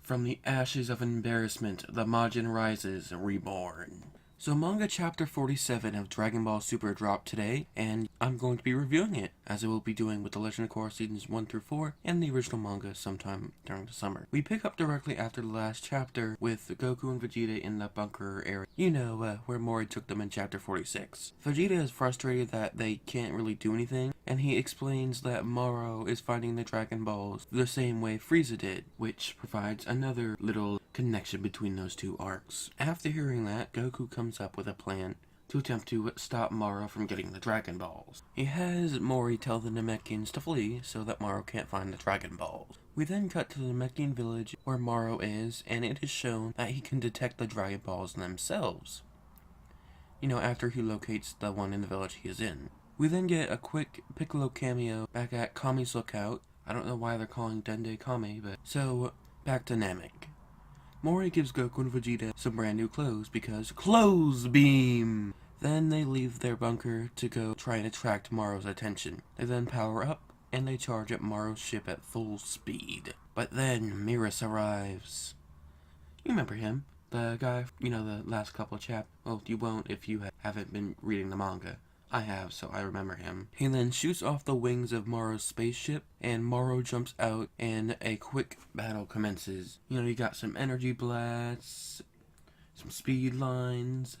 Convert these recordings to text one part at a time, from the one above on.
From the ashes of embarrassment, the Majin rises, reborn. So manga chapter 47 of Dragon Ball Super dropped today, and I'm going to be reviewing it, as I will be doing with The Legend of Korra seasons 1 through 4, and the original manga sometime during the summer. We pick up directly after the last chapter, with Goku and Vegeta in the bunker area. You know, where Mori took them in chapter 46. Vegeta is frustrated that they can't really do anything, and he explains that Moro is finding the Dragon Balls the same way Frieza did, which provides another little connection between those two arcs. After hearing that, Goku comes up with a plan to attempt to stop Moro from getting the Dragon Balls. He has Mori tell the Namekians to flee so that Moro can't find the Dragon Balls. We then cut to the Namekian village where Moro is, and it is shown that he can detect the Dragon Balls themselves. You know, after he locates the one in the village he is in. We then get a quick Piccolo cameo back at Kami's lookout. I don't know why they're calling Dende Kami, but so back to Namek. Mori gives Goku and Vegeta some brand new clothes because Clothes Beam! Then they leave their bunker to go try and attract Moro's attention. They then power up and they charge at Moro's ship at full speed. But then Miras arrives. You remember him? The guy, you know, the last couple of chapters. Well, you won't if you haven't been reading the manga. I have, so I remember him. He then shoots off the wings of Moro's spaceship, and Moro jumps out, and a quick battle commences. You know, you got some energy blasts, some speed lines,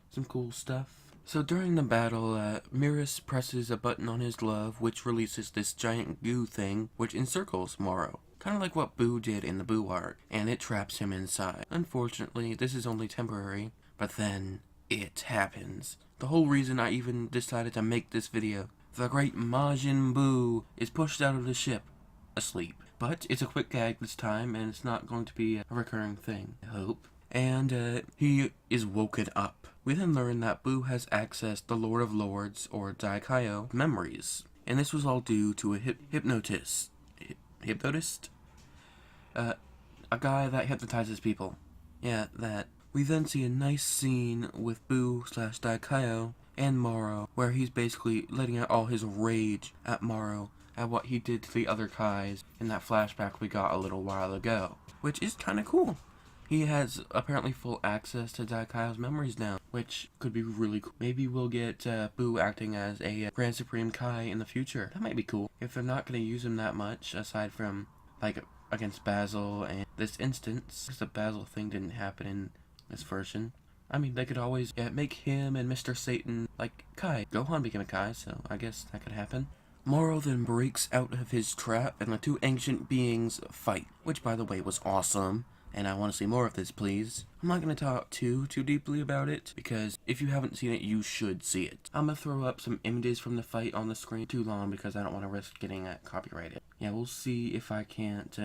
some cool stuff. So during the battle, Miras presses a button on his glove, which releases this giant goo thing, which encircles Moro. Kind of like what Boo did in the Boo arc, and it traps him inside. Unfortunately, this is only temporary, but then it happens. The whole reason I even decided to make this video. The great Majin Buu is pushed out of the ship, asleep. But it's a quick gag this time, and it's not going to be a recurring thing, I hope. And he is woken up. We then learn that Buu has accessed the Lord of Lords, or Daikaio, memories. And this was all due to a hypnotist? A guy that hypnotizes people. Yeah, that. We then see a nice scene with Buu/Daikaio and Moro, where he's basically letting out all his rage at Moro at what he did to the other Kais in that flashback we got a little while ago, which is kind of cool. He has apparently full access to Daikaio's memories now, which could be really cool. Maybe we'll get Buu acting as a Grand Supreme Kai in the future. That might be cool. If they're not going to use him that much, aside from, like, against Basil and this instance, because the Basil thing didn't happen in this version. I mean, they could always make him and Mr. Satan like Kai. Gohan became a Kai, so I guess that could happen. Moro then breaks out of his trap, and the two ancient beings fight, which, by the way, was awesome. And I want to see more of this, please. I'm not going to talk too deeply about it, because if you haven't seen it, you should see it. I'm going to throw up some images from the fight on the screen. Too long, because I don't want to risk getting copyrighted. Yeah, we'll see if I can't,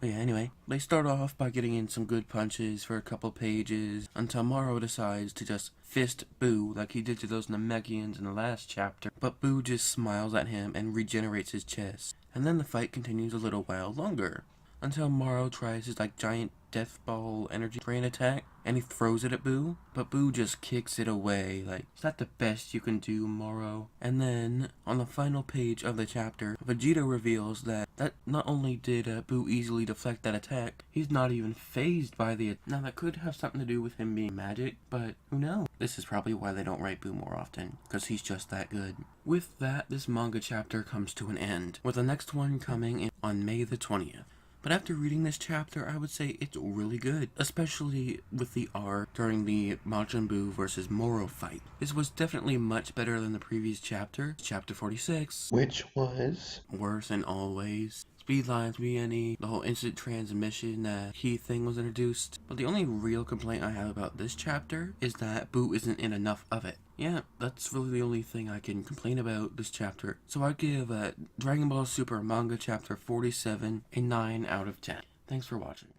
But yeah, anyway, they start off by getting in some good punches for a couple pages, until Moro decides to just fist Buu like he did to those Namekians in the last chapter. But Buu just smiles at him and regenerates his chest. And then the fight continues a little while longer, until Moro tries his giant death ball energy drain attack, and he throws it at Buu, but Buu just kicks it away, is that the best you can do, Moro? And then, on the final page of the chapter, Vegeta reveals that not only did Buu easily deflect that attack, he's not even phased by the Now that could have something to do with him being magic, but who knows? This is probably why they don't write Buu more often, because he's just that good. With that, this manga chapter comes to an end, with the next one coming on May the 20th. But after reading this chapter, I would say it's really good, especially with the arc during the Majin Buu versus Moro fight. This was definitely much better than the previous chapter, chapter 46, which was worse in all ways. Speed lines, the whole instant transmission key thing was introduced. But the only real complaint I have about this chapter is that Buu isn't in enough of it. Yeah, that's really the only thing I can complain about this chapter. So I give Dragon Ball Super Manga Chapter 47 a 9 out of 10. Thanks for watching.